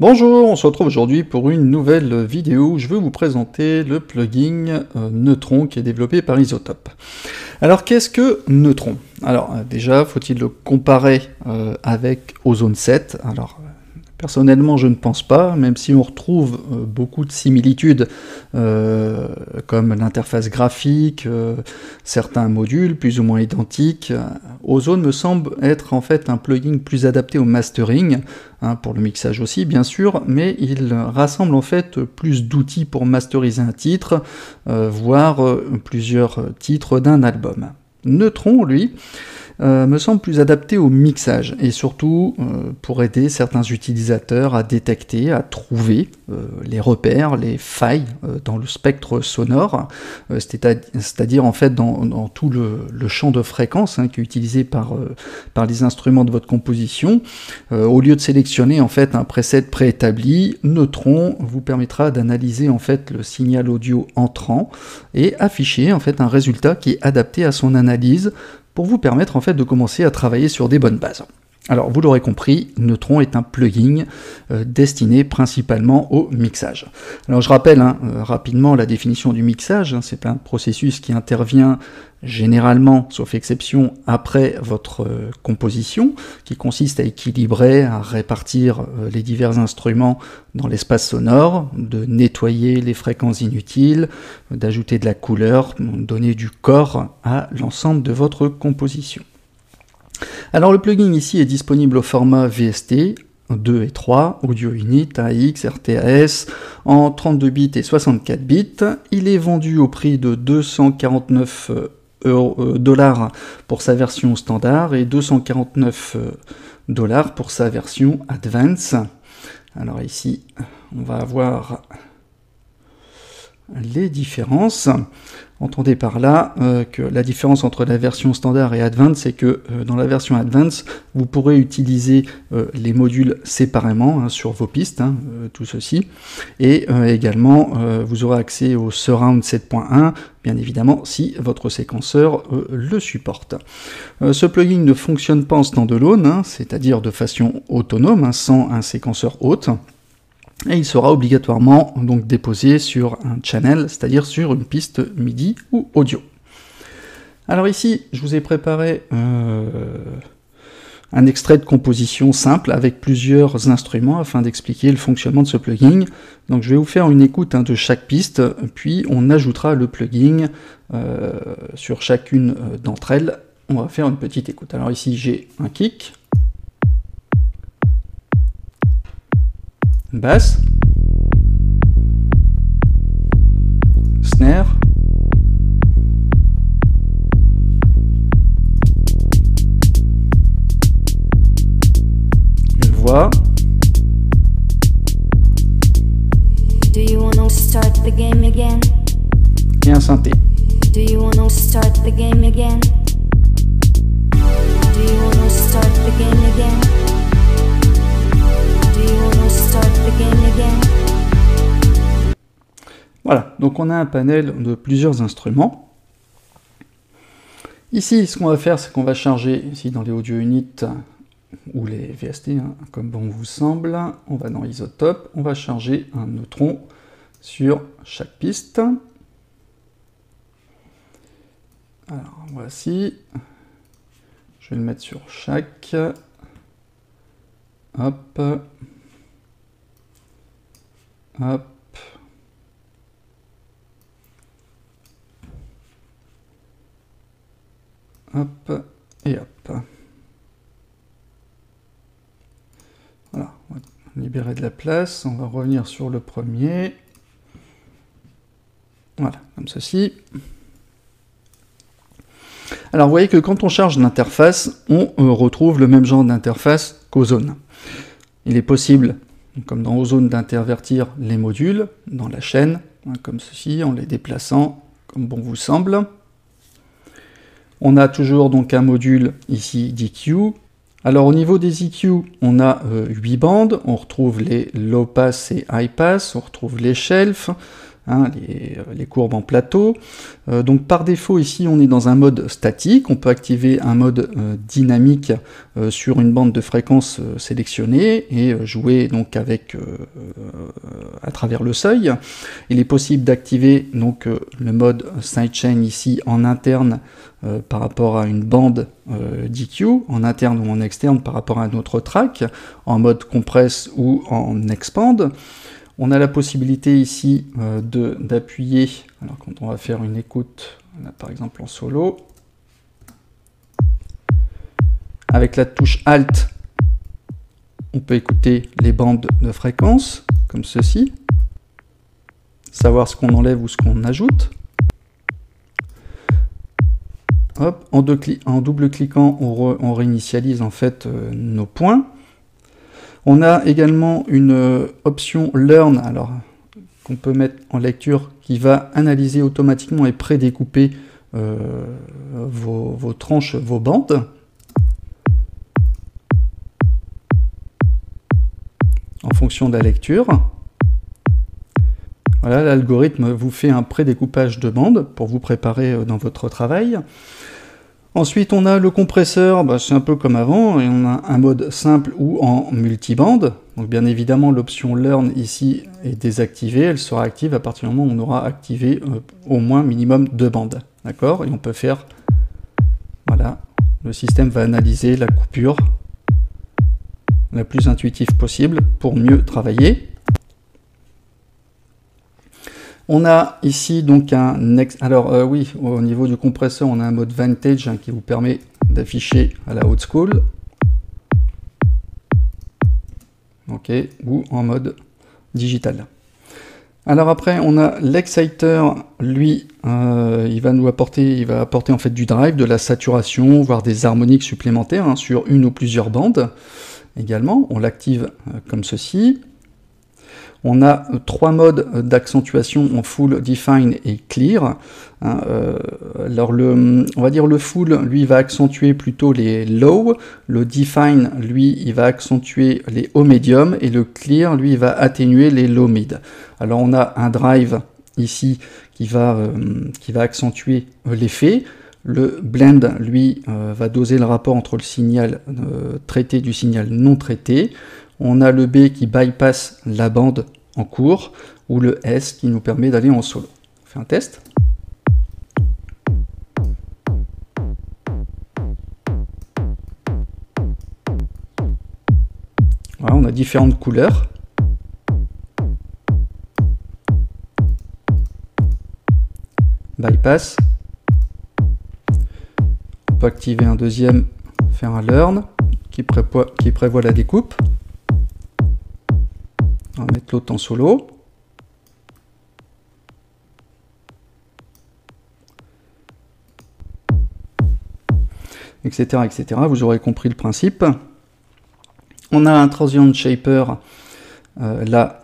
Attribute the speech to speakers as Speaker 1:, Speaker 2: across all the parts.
Speaker 1: Bonjour, on se retrouve aujourd'hui pour une nouvelle vidéo où je veux vous présenter le plugin Neutron qui est développé par Isotope. Alors qu'est-ce que Neutron? Alors déjà, faut-il le comparer avec Ozone 7? Alors personnellement, je ne pense pas, même si on retrouve beaucoup de similitudes, comme l'interface graphique, certains modules plus ou moins identiques. Ozone me semble être en fait un plugin plus adapté au mastering, pour le mixage aussi bien sûr, mais il rassemble en fait plus d'outils pour masteriser un titre, voire plusieurs titres d'un album. Neutron, lui, me semble plus adapté au mixage, et surtout pour aider certains utilisateurs à détecter, à trouver les repères, les failles dans le spectre sonore, c'est-à-dire en fait dans tout le champ de fréquences qui est utilisé par les instruments de votre composition. Au lieu de sélectionner en fait un preset préétabli, Neutron vous permettra d'analyser en fait le signal audio entrant et afficher en fait un résultat qui est adapté à son analyse, pour vous permettre en fait de commencer à travailler sur des bonnes bases. Alors vous l'aurez compris, Neutron est un plugin destiné principalement au mixage. Alors je rappelle rapidement la définition du mixage, c'est un processus qui intervient généralement, sauf exception, après votre composition, qui consiste à équilibrer, à répartir les divers instruments dans l'espace sonore, de nettoyer les fréquences inutiles, d'ajouter de la couleur, donner du corps à l'ensemble de votre composition. Alors le plugin ici est disponible au format VST 2 et 3, Audio Unit, AX, RTAS, en 32 bits et 64 bits. Il est vendu au prix de 249 $ pour sa version standard et 249 $ pour sa version Advance. Alors ici, on va avoir les différences. Entendez par là que la différence entre la version standard et Advance, c'est que dans la version Advance, vous pourrez utiliser les modules séparément sur vos pistes, tout ceci, et également vous aurez accès au Surround 7.1, bien évidemment si votre séquenceur le supporte. Ce plugin ne fonctionne pas en standalone, c'est-à-dire de façon autonome, sans un séquenceur hôte. Et il sera obligatoirement donc déposé sur un channel, c'est-à-dire sur une piste MIDI ou audio. Alors ici, je vous ai préparé un extrait de composition simple avec plusieurs instruments afin d'expliquer le fonctionnement de ce plugin. Donc je vais vous faire une écoute de chaque piste, puis on ajoutera le plugin sur chacune d'entre elles. On va faire une petite écoute. Alors ici, j'ai un kick, une basse, snare, une voix, et un synthé. Voilà, donc on a un panel de plusieurs instruments. Ici, ce qu'on va faire, c'est qu'on va charger, ici dans les Audio Unit ou les VST, comme bon vous semble, on va dans Isotope, on va charger un neutron sur chaque piste. Alors voici, je vais le mettre sur chaque, hop, hop, hop, et hop. Voilà, on va libérer de la place, on va revenir sur le premier. Voilà, comme ceci. Alors vous voyez que quand on charge l'interface, on retrouve le même genre d'interface qu'Ozone. Il est possible, comme dans Ozone, d'intervertir les modules dans la chaîne, comme ceci, en les déplaçant comme bon vous semble. On a toujours donc un module ici d'EQ, Alors au niveau des EQ, on a 8 bandes, on retrouve les low pass et high pass, on retrouve les shelves, hein, les courbes en plateau. Donc par défaut ici on est dans un mode statique, on peut activer un mode dynamique sur une bande de fréquence sélectionnée et jouer donc avec à travers le seuil. Il est possible d'activer donc le mode sidechain ici en interne par rapport à une bande d'EQ, en interne ou en externe par rapport à un autre track, en mode compress ou en expand. On a la possibilité ici d'appuyer, alors quand on va faire une écoute, là, par exemple en solo, avec la touche Alt, on peut écouter les bandes de fréquence, comme ceci, savoir ce qu'on enlève ou ce qu'on ajoute. Hop, en double cliquant, on réinitialise en fait nos points. On a également une option Learn, alors qu'on peut mettre en lecture, qui va analyser automatiquement et prédécouper vos tranches, vos bandes. En fonction de la lecture. Voilà, l'algorithme vous fait un prédécoupage de bandes pour vous préparer dans votre travail. Ensuite, on a le compresseur, c'est un peu comme avant, et on a un mode simple ou en multibande. Donc bien évidemment, l'option Learn ici est désactivée, elle sera active à partir du moment où on aura activé au moins minimum 2 bandes. D'accord? Et on peut faire, voilà, le système va analyser la coupure la plus intuitive possible pour mieux travailler. On a ici donc oui, au niveau du compresseur, on a un mode Vantage qui vous permet d'afficher à la old school. Ok, ou en mode digital. Alors après, on a l'exciter, lui, il va apporter en fait du drive, de la saturation, voire des harmoniques supplémentaires sur une ou plusieurs bandes. Également, on l'active comme ceci. On a 3 modes d'accentuation en full, define et clear. Alors on va dire le full, lui, va accentuer plutôt les low. Le define, lui, il va accentuer les haut medium. Et le clear, lui, il va atténuer les low mid. Alors on a un drive ici qui va accentuer l'effet. Le blend, lui, va doser le rapport entre le signal traité du signal non traité. On a le B qui bypass la bande en cours, ou le S qui nous permet d'aller en solo. On fait un test. Voilà, on a différentes couleurs. Bypass. On peut activer un deuxième, faire un learn, qui prévoit la découpe. On va mettre l'autre en solo. Etc., etc. Vous aurez compris le principe. On a un transient shaper, là,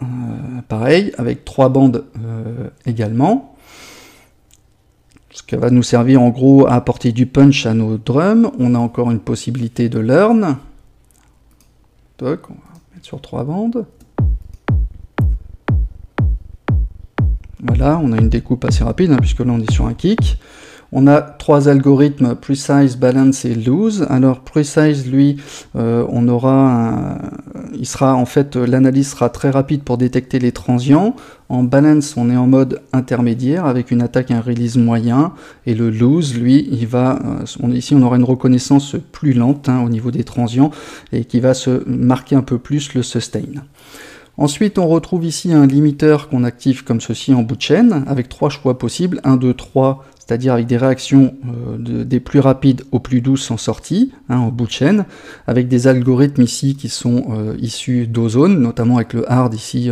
Speaker 1: pareil, avec 3 bandes également. Ce qui va nous servir en gros à apporter du punch à nos drums. On a encore une possibilité de learn. Donc, on va mettre sur 3 bandes. Voilà, on a une découpe assez rapide, puisque là on est sur un kick. On a 3 algorithmes, Precise, Balance et Loose. Alors Precise, lui, l'analyse sera très rapide pour détecter les transients. En Balance, on est en mode intermédiaire avec une attaque et un release moyen. Et le Loose, lui, ici on aura une reconnaissance plus lente au niveau des transients et qui va se marquer un peu plus le sustain. Ensuite, on retrouve ici un limiteur qu'on active comme ceci en bout de chaîne, avec 3 choix possibles, 1, 2, 3, c'est-à-dire avec des réactions des plus rapides aux plus douces en sortie, en bout de chaîne, avec des algorithmes ici qui sont issus d'Ozone, notamment avec le hard ici,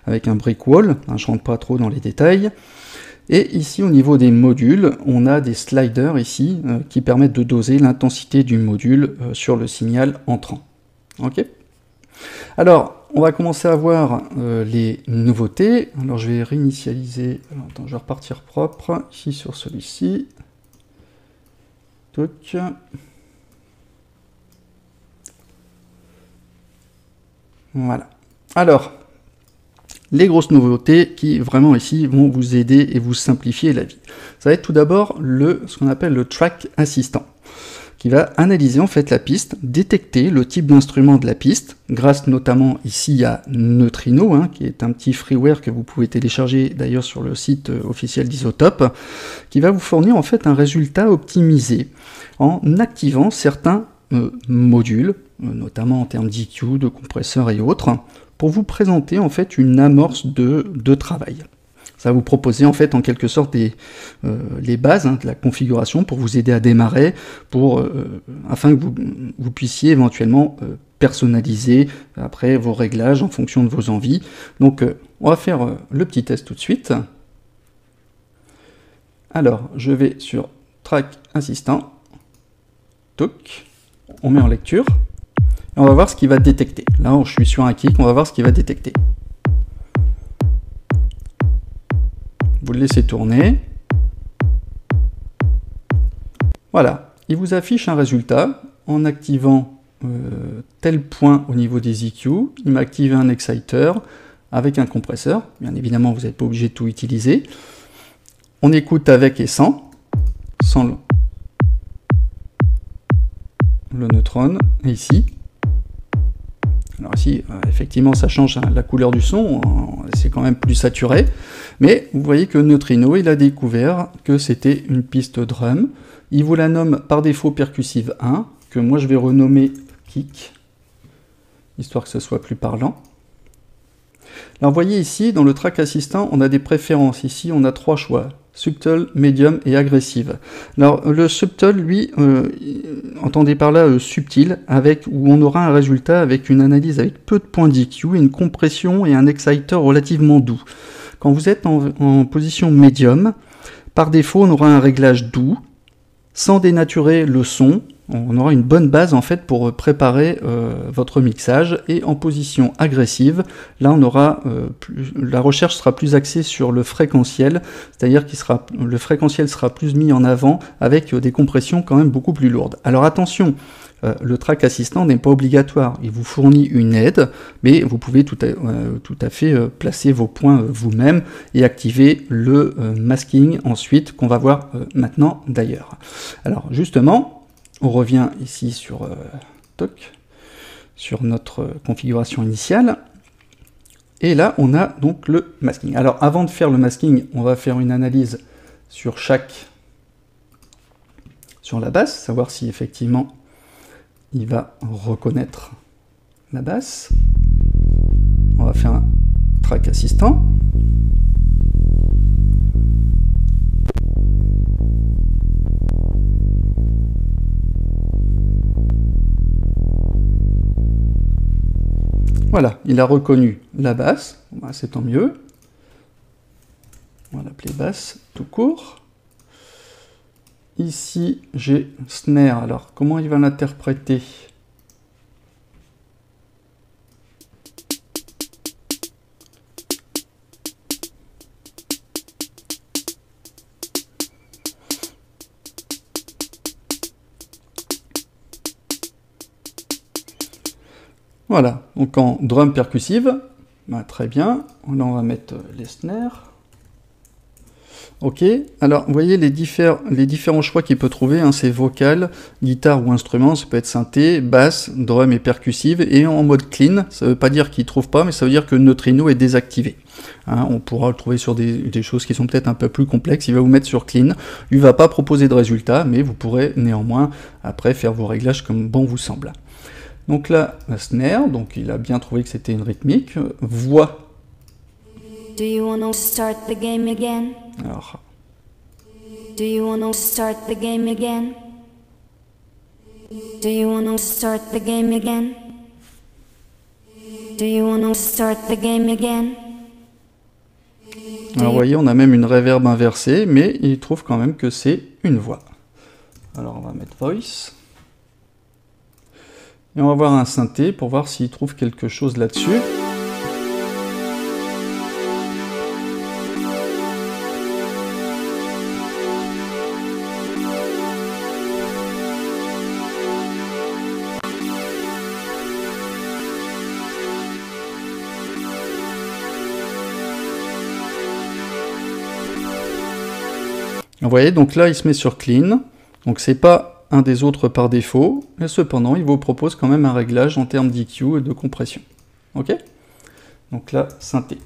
Speaker 1: avec un brick wall, je ne rentre pas trop dans les détails. Et ici, au niveau des modules, on a des sliders ici, qui permettent de doser l'intensité du module sur le signal entrant. Ok ? Alors, on va commencer à voir les nouveautés. Alors, je vais réinitialiser. Attends, je vais repartir propre ici sur celui-ci. Voilà. Alors, les grosses nouveautés qui vraiment ici vont vous aider et vous simplifier la vie. Ça va être tout d'abord ce qu'on appelle le Track Assistant, qui va analyser en fait la piste, détecter le type d'instrument de la piste, grâce notamment ici à Neutrino, qui est un petit freeware que vous pouvez télécharger d'ailleurs sur le site officiel d'Isotope, qui va vous fournir en fait un résultat optimisé en activant certains modules, notamment en termes d'EQ, de compresseurs et autres, pour vous présenter en fait une amorce de travail. Ça va vous proposer en fait en quelque sorte les bases de la configuration pour vous aider à démarrer, afin que vous puissiez éventuellement personnaliser après vos réglages en fonction de vos envies. Donc on va faire le petit test tout de suite. Alors je vais sur Track Assistant, toc, on met en lecture. On va voir ce qu'il va détecter. Là, je suis sur un kick, on va voir ce qu'il va détecter. Vous le laissez tourner. Voilà, il vous affiche un résultat en activant tel point au niveau des EQ. Il m'a activé un exciter avec un compresseur. Bien évidemment, vous n'êtes pas obligé de tout utiliser. On écoute avec et sans le neutron. Et ici. Alors ici, effectivement, ça change la couleur du son, c'est quand même plus saturé, mais vous voyez que Neutrino, il a découvert que c'était une piste drum. Il vous la nomme par défaut percussive 1, que moi je vais renommer kick, histoire que ce soit plus parlant. Alors vous voyez ici, dans le Track Assistant, on a des préférences. Ici, on a 3 choix. Subtle, médium et agressive. Alors le subtle, lui, entendez par là subtil, où on aura un résultat avec une analyse avec peu de points d'EQ, une compression et un exciter relativement doux. Quand vous êtes en position médium, par défaut, on aura un réglage doux, sans dénaturer le son. On aura une bonne base en fait pour préparer votre mixage. Et en position agressive, là on aura la recherche sera plus axée sur le fréquentiel, c'est-à-dire le fréquentiel sera plus mis en avant avec des compressions quand même beaucoup plus lourdes. Alors attention, le Track Assistant n'est pas obligatoire, il vous fournit une aide, mais vous pouvez tout à fait placer vos points vous-même et activer le masking ensuite qu'on va voir maintenant d'ailleurs. Alors justement, on revient ici sur notre configuration initiale. Et là, on a donc le masking. Alors, avant de faire le masking, on va faire une analyse sur la basse, savoir si effectivement il va reconnaître la basse. On va faire un Track Assistant. Voilà, il a reconnu la basse, c'est tant mieux. On va l'appeler basse tout court. Ici, j'ai snare. Alors, comment il va l'interpréter ? Voilà, donc en drum percussive, très bien. Là, on va mettre les snares. Ok, alors vous voyez les différents choix qu'il peut trouver, c'est vocal, guitare ou instrument, ça peut être synthé, basse, drum et percussive, et en mode clean. Ça ne veut pas dire qu'il ne trouve pas, mais ça veut dire que Neutrino est désactivé. On pourra le trouver sur des choses qui sont peut-être un peu plus complexes, il va vous mettre sur clean. Il ne va pas proposer de résultat, mais vous pourrez néanmoins après faire vos réglages comme bon vous semble. Donc là, la snare, donc il a bien trouvé que c'était une rythmique. Voix.
Speaker 2: Do you want to start the game again?
Speaker 1: Alors.
Speaker 2: Do you want to start the game again? Do you want to start the game again? Do you want to start the game again?
Speaker 1: Alors vous voyez, on a même une reverb inversée, mais il trouve quand même que c'est une voix. Alors on va mettre voice. Et on va voir un synthé pour voir s'il trouve quelque chose là-dessus. Vous voyez, donc là il se met sur clean, donc c'est pas un des autres par défaut, mais cependant il vous propose quand même un réglage en termes d'EQ et de compression. Ok? Donc là, synthé.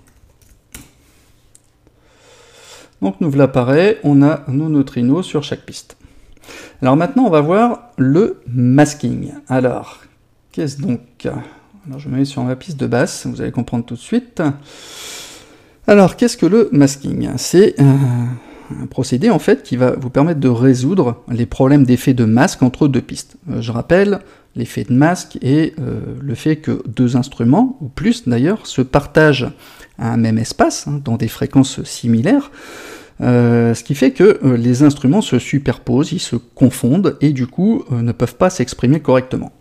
Speaker 1: Donc nous voilà pareil, on a nos neutrinos sur chaque piste. Alors maintenant on va voir le masking. Alors, qu'est-ce donc? Alors je me mets sur ma piste de basse, vous allez comprendre tout de suite. Alors qu'est-ce que le masking? C'est un procédé en fait qui va vous permettre de résoudre les problèmes d'effet de masque entre deux pistes. Je rappelle, l'effet de masque est le fait que deux instruments, ou plus d'ailleurs, se partagent un même espace, hein, dans des fréquences similaires, ce qui fait que les instruments se superposent, ils se confondent, et du coup ne peuvent pas s'exprimer correctement.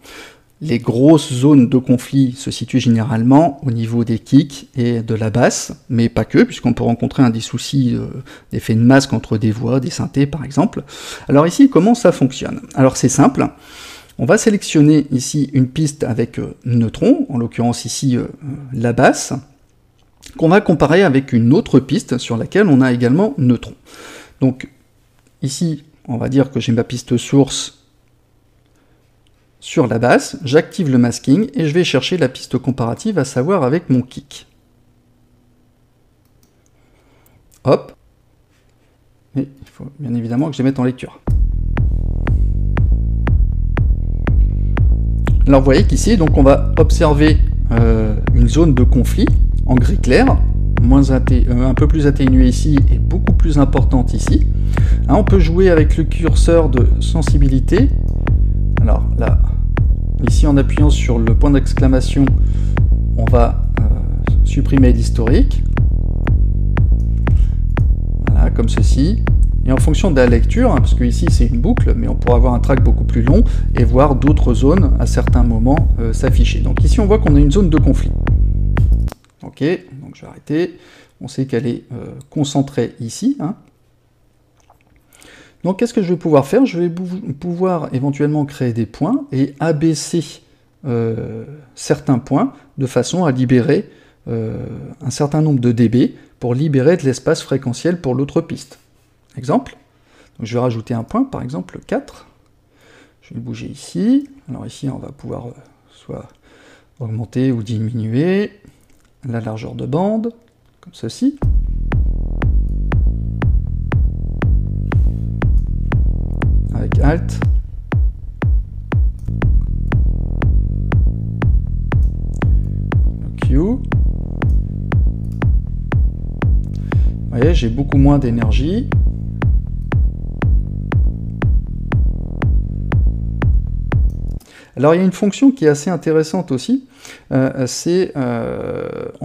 Speaker 1: Les grosses zones de conflit se situent généralement au niveau des kicks et de la basse, mais pas que, puisqu'on peut rencontrer des soucis d'effet de masque entre des voix, des synthés par exemple. Alors ici, comment ça fonctionne? Alors c'est simple, on va sélectionner ici une piste avec neutron, en l'occurrence ici la basse, qu'on va comparer avec une autre piste sur laquelle on a également neutron. Donc ici, on va dire que j'ai ma piste source sur la basse, j'active le masking et je vais chercher la piste comparative, à savoir avec mon kick. Hop. Et il faut bien évidemment que je les mette en lecture. Alors vous voyez qu'ici, donc on va observer une zone de conflit en gris clair, un peu plus atténuée ici et beaucoup plus importante ici. Hein, on peut jouer avec le curseur de sensibilité. Alors là, ici en appuyant sur le point d'exclamation, on va supprimer l'historique. Voilà, comme ceci. Et en fonction de la lecture, hein, parce que ici c'est une boucle, mais on pourra avoir un track beaucoup plus long et voir d'autres zones à certains moments s'afficher. Donc ici on voit qu'on a une zone de conflit. Ok, donc je vais arrêter. On sait qu'elle est concentrée ici. Hein. Donc qu'est-ce que je vais pouvoir faire? Je vais pouvoir éventuellement créer des points et abaisser certains points de façon à libérer un certain nombre de dB pour libérer de l'espace fréquentiel pour l'autre piste. Exemple, donc je vais rajouter un point, par exemple 4. Je vais le bouger ici. Alors ici, on va pouvoir soit augmenter ou diminuer la largeur de bande, comme ceci. Avec Alt. Le Q. Vous voyez, j'ai beaucoup moins d'énergie. Alors il y a une fonction qui est assez intéressante aussi, on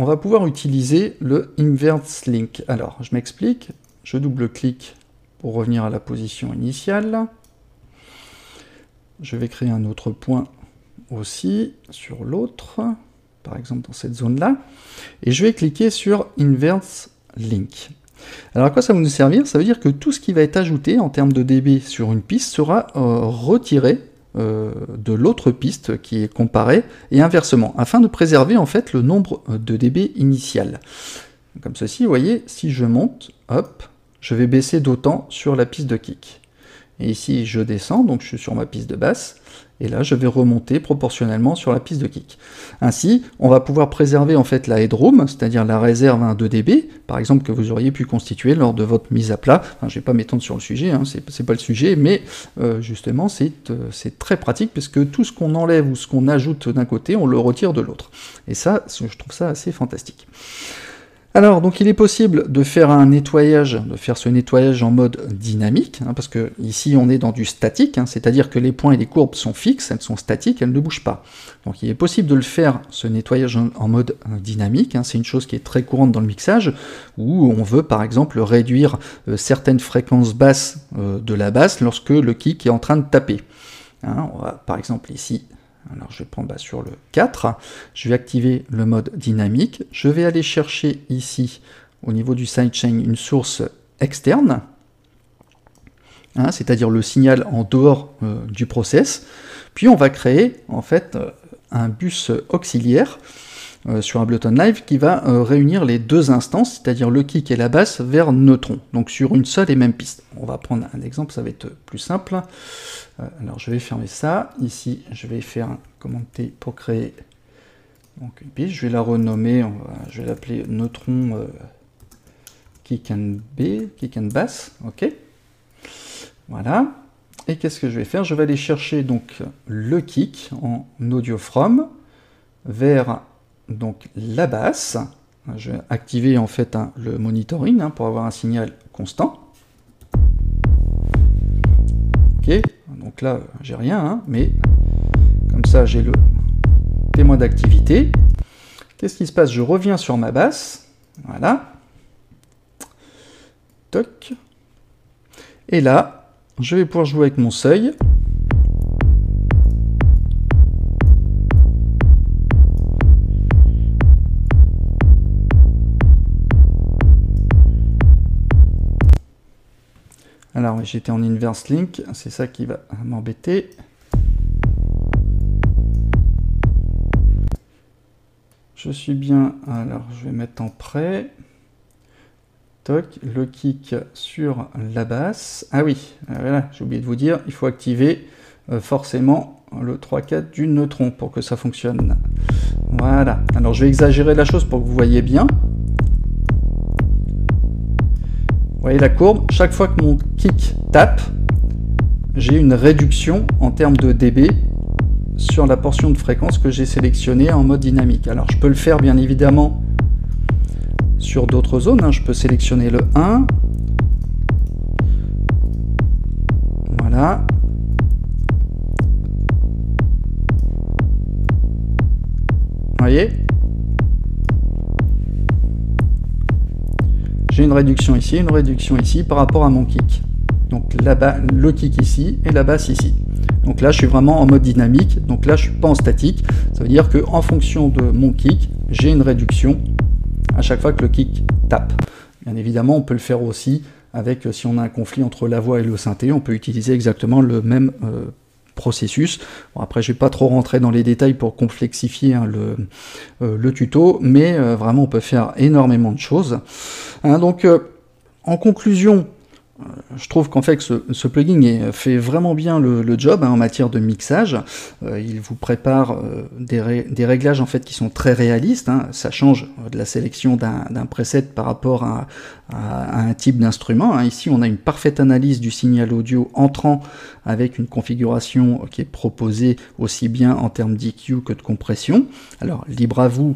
Speaker 1: va pouvoir utiliser le Inverse Link. Alors je m'explique, je double-clique pour revenir à la position initiale. Je vais créer un autre point aussi sur l'autre, par exemple dans cette zone-là, et je vais cliquer sur Inverse Link. Alors à quoi ça va nous servir? Ça veut dire que tout ce qui va être ajouté en termes de dB sur une piste sera retiré de l'autre piste qui est comparée, et inversement, afin de préserver en fait le nombre de dB initial. Comme ceci, vous voyez, si je monte, hop, je vais baisser d'autant sur la piste de kick. Et ici, je descends, donc je suis sur ma piste de basse, et là, je vais remonter proportionnellement sur la piste de kick. Ainsi, on va pouvoir préserver en fait la headroom, c'est-à-dire la réserve de dB, par exemple, que vous auriez pu constituer lors de votre mise à plat. Enfin, je ne vais pas m'étendre sur le sujet, hein, c'est pas le sujet, mais justement, c'est très pratique, puisque tout ce qu'on enlève ou ce qu'on ajoute d'un côté, on le retire de l'autre. Et ça, je trouve ça assez fantastique. Alors, donc il est possible de faire un nettoyage, de faire ce nettoyage en mode dynamique, hein, parce que ici on est dans du statique, hein, c'est-à-dire que les points et les courbes sont fixes, elles sont statiques, elles ne bougent pas. Donc il est possible de le faire, ce nettoyage en mode dynamique, hein, c'est une chose qui est très courante dans le mixage, où on veut par exemple réduire certaines fréquences basses de la basse lorsque le kick est en train de taper. Hein, on va par exemple ici... Alors je vais prendre sur le 4, je vais activer le mode dynamique, je vais aller chercher ici, au niveau du sidechain, une source externe, hein, c'est-à-dire le signal en dehors du process, puis on va créer en fait un bus auxiliaire sur Ableton Live qui va réunir les deux instances, c'est-à-dire le kick et la basse, vers Neutron, donc sur une seule et même piste. On va prendre un exemple, ça va être plus simple. Alors je vais fermer ça. Ici, je vais faire un commande T pour créer donc une piste. Je vais la renommer, je vais l'appeler Neutron kick and bass. Ok. Voilà. Et qu'est-ce que je vais faire? Je vais aller chercher donc le kick en audio from vers donc la basse. Je vais activer en fait le monitoring pour avoir un signal constant. Ok, donc là j'ai rien, mais comme ça j'ai le témoin d'activité. Qu'est-ce qui se passe? Je reviens sur ma basse. Voilà. Toc. Et là, je vais pouvoir jouer avec mon seuil. Alors, j'étais en inverse link, c'est ça qui va m'embêter. Je suis bien, alors je vais mettre en prêt. Toc, le kick sur la basse. Ah oui, voilà, j'ai oublié de vous dire, il faut activer forcément le 3/4 du neutron pour que ça fonctionne. Voilà, alors je vais exagérer la chose pour que vous voyez bien. Vous voyez la courbe, chaque fois que mon kick tape, j'ai une réduction en termes de dB sur la portion de fréquence que j'ai sélectionnée en mode dynamique. Alors je peux le faire bien évidemment sur d'autres zones, je peux sélectionner le 1. Voilà. Vous voyez? J'ai une réduction ici par rapport à mon kick. Donc là-bas, le kick ici et la basse ici. Donc là, je suis vraiment en mode dynamique. Donc là, je suis pas en statique. Ça veut dire qu'en fonction de mon kick, j'ai une réduction à chaque fois que le kick tape. Bien évidemment, on peut le faire aussi avec, si on a un conflit entre la voix et le synthé, on peut utiliser exactement le même processus. Bon, après, je vais pas trop rentrer dans les détails pour complexifier le tuto, mais vraiment, on peut faire énormément de choses. Donc, en conclusion, je trouve qu'en fait ce plugin fait vraiment bien le job en matière de mixage. Il vous prépare des réglages en fait qui sont très réalistes. Ça change de la sélection d'un preset par rapport à un type d'instrument. Ici on a une parfaite analyse du signal audio entrant avec une configuration qui est proposée aussi bien en termes d'EQ que de compression. Alors libre à vous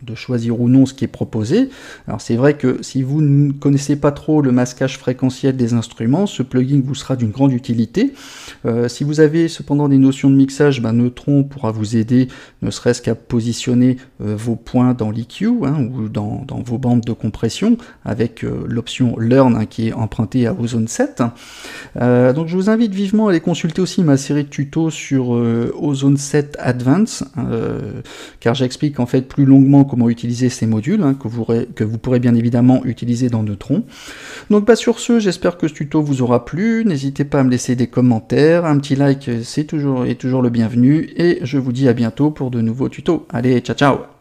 Speaker 1: de choisir ou non ce qui est proposé. Alors c'est vrai que si vous ne connaissez pas trop le masquage fréquentiel des instruments, ce plugin vous sera d'une grande utilité. Si vous avez cependant des notions de mixage, Neutron pourra vous aider, ne serait-ce qu'à positionner vos points dans l'EQ ou dans vos bandes de compression avec l'option Learn qui est empruntée à Ozone 7. Donc je vous invite vivement à aller consulter aussi ma série de tutos sur Ozone 7 Advance, car j'explique en fait plus longuement comment utiliser ces modules que vous pourrez bien évidemment utiliser dans Neutron. Donc sur ce, j'espère que ce tuto vous aura plu. N'hésitez pas à me laisser des commentaires, un petit like, c'est toujours le bienvenu, et je vous dis à bientôt pour de nouveaux tutos. Allez, ciao ciao!